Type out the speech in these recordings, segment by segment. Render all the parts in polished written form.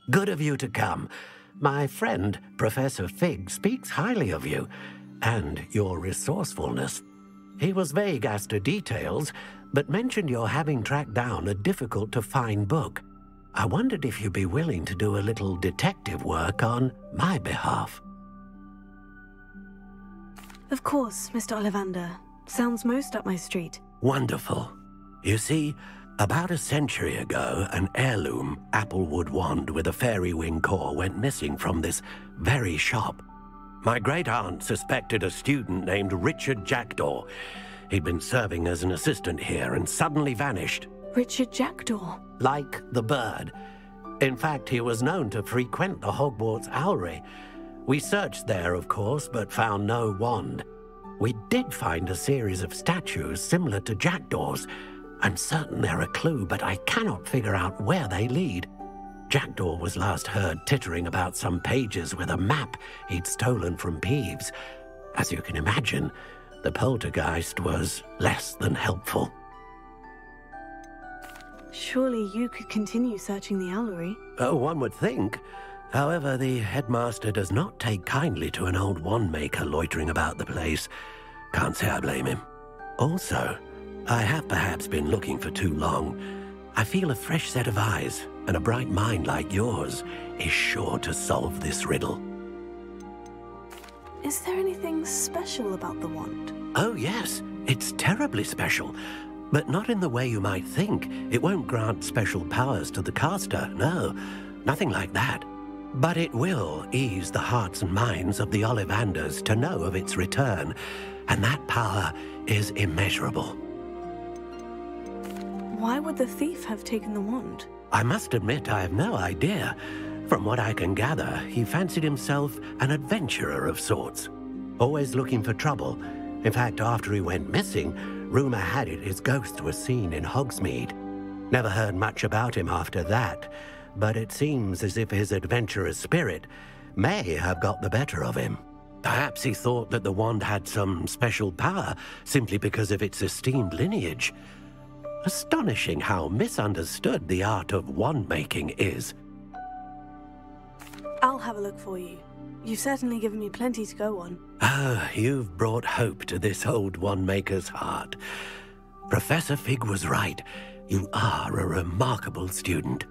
Good of you to come. My friend, Professor Fig, speaks highly of you and your resourcefulness. He was vague as to details, but mentioned your having tracked down a difficult-to-find book. I wondered if you'd be willing to do a little detective work on my behalf. Of course, Mr. Ollivander. Sounds most up my street. Wonderful. You see, about a century ago, an heirloom applewood wand with a fairy wing core went missing from this very shop. My great-aunt suspected a student named Richard Jackdaw. He'd been serving as an assistant here and suddenly vanished. Richard Jackdaw? Like the bird. In fact, he was known to frequent the Hogwarts Owlery. We searched there, of course, but found no wand. We did find a series of statues similar to Jackdaw's. I'm certain they're a clue, but I cannot figure out where they lead. Jackdaw was last heard tittering about some pages with a map he'd stolen from Peeves. As you can imagine, the poltergeist was less than helpful. Surely you could continue searching the Owlery. Oh, one would think. However, the headmaster does not take kindly to an old wand-maker loitering about the place. Can't say I blame him. Also, I have perhaps been looking for too long. I feel a fresh set of eyes and a bright mind like yours is sure to solve this riddle. Is there anything special about the wand? Oh, yes. It's terribly special. But not in the way you might think. It won't grant special powers to the caster, no. Nothing like that. But it will ease the hearts and minds of the Ollivanders to know of its return, and that power is immeasurable. Why would the thief have taken the wand? I must admit I have no idea. From what I can gather, he fancied himself an adventurer of sorts. Always looking for trouble. In fact, after he went missing, rumor had it his ghost was seen in Hogsmeade. Never heard much about him after that, but it seems as if his adventurous spirit may have got the better of him. Perhaps he thought that the wand had some special power simply because of its esteemed lineage. Astonishing how misunderstood the art of wand-making is. I'll have a look for you. You've certainly given me plenty to go on. Ah, you've brought hope to this old wand-maker's heart. Professor Fig was right. You are a remarkable student.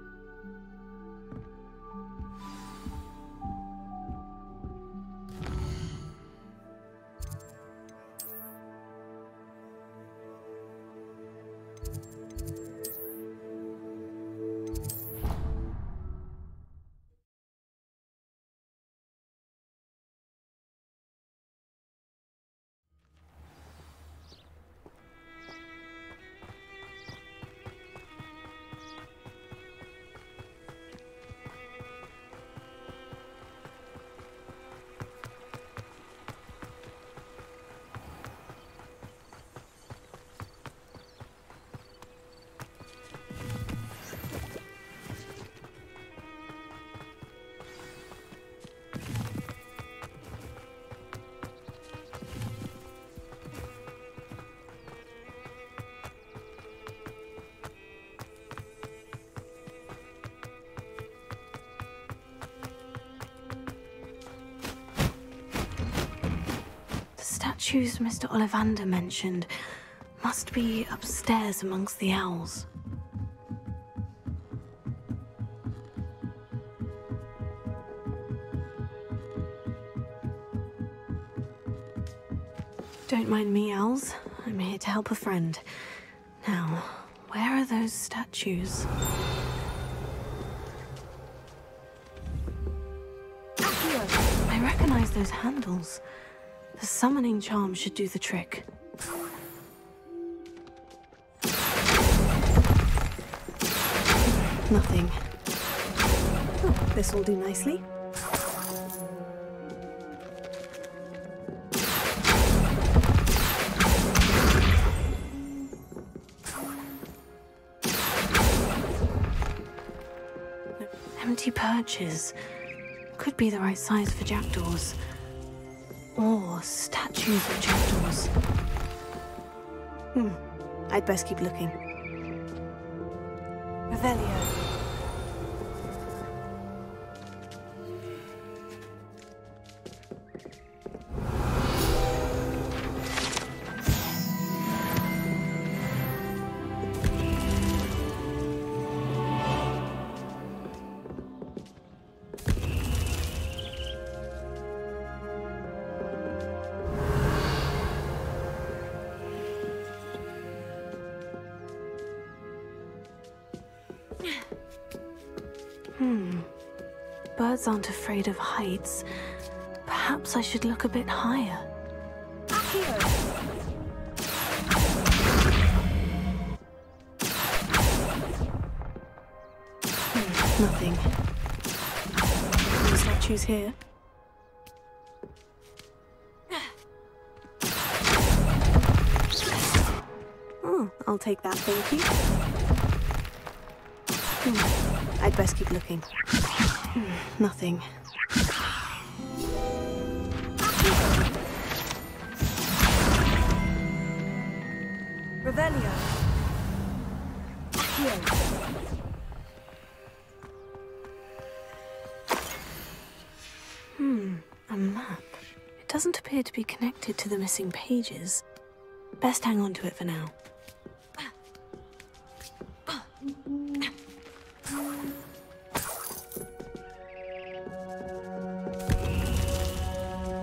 Statues Mr. Ollivander mentioned must be upstairs amongst the owls. Don't mind me, owls. I'm here to help a friend. Now, where are those statues? Accio! I recognize those handles. The summoning charm should do the trick. Nothing. Oh, this will do nicely. Empty perches. Could be the right size for jackdaws. Or statues of jackdaws. I'd best keep looking. Revelio. Birds aren't afraid of heights. Perhaps I should look a bit higher. Nothing. No statues here. Oh, I'll take that, thank you. I'd best keep looking. Nothing. Revelio. Here. A map. It doesn't appear to be connected to the missing pages. Best hang on to it for now.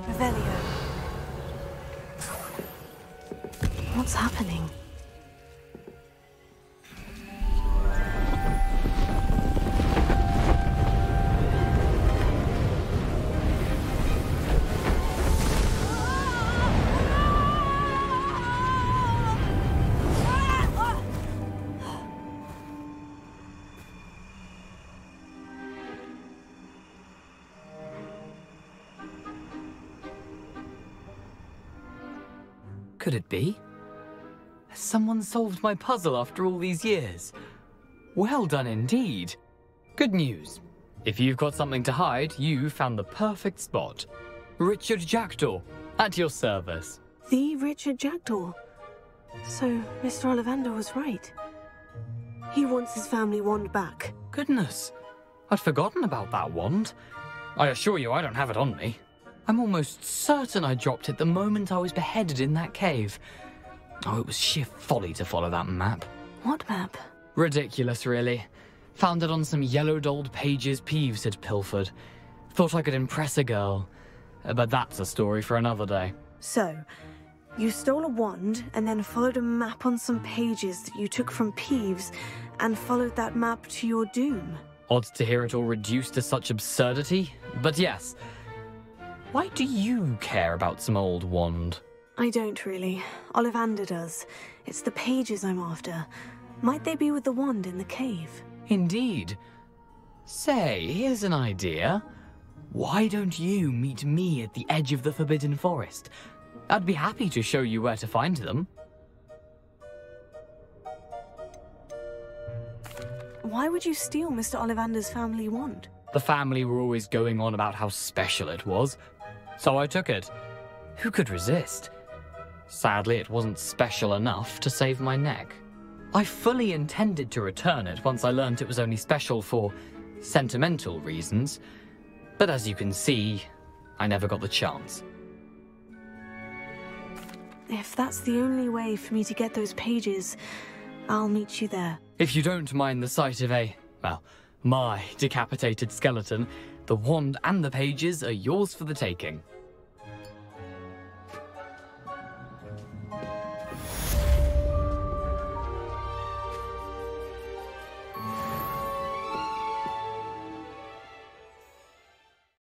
Revelio. What's happening? Could it be? Has someone solved my puzzle after all these years? Well done indeed. Good news. If you've got something to hide, you found the perfect spot. Richard Jackdaw, at your service. The Richard Jackdaw. So, Mr. Ollivander was right. He wants his family wand back. Goodness, I'd forgotten about that wand. I assure you I don't have it on me. I'm almost certain I dropped it the moment I was beheaded in that cave. Oh, it was sheer folly to follow that map. What map? Ridiculous, really. Found it on some yellowed old pages Peeves had pilfered. Thought I could impress a girl. But that's a story for another day. So, you stole a wand and then followed a map on some pages that you took from Peeves and followed that map to your doom. Odd to hear it all reduced to such absurdity, but yes. Why do you care about some old wand? I don't really. Ollivander does. It's the pages I'm after. Might they be with the wand in the cave? Indeed. Say, here's an idea. Why don't you meet me at the edge of the Forbidden Forest? I'd be happy to show you where to find them. Why would you steal Mr. Ollivander's family wand? The family were always going on about how special it was, so I took it. Who could resist? Sadly, it wasn't special enough to save my neck. I fully intended to return it once I learned it was only special for sentimental reasons, but as you can see, I never got the chance. If that's the only way for me to get those pages, I'll meet you there. If you don't mind the sight of my decapitated skeleton, the wand and the pages are yours for the taking.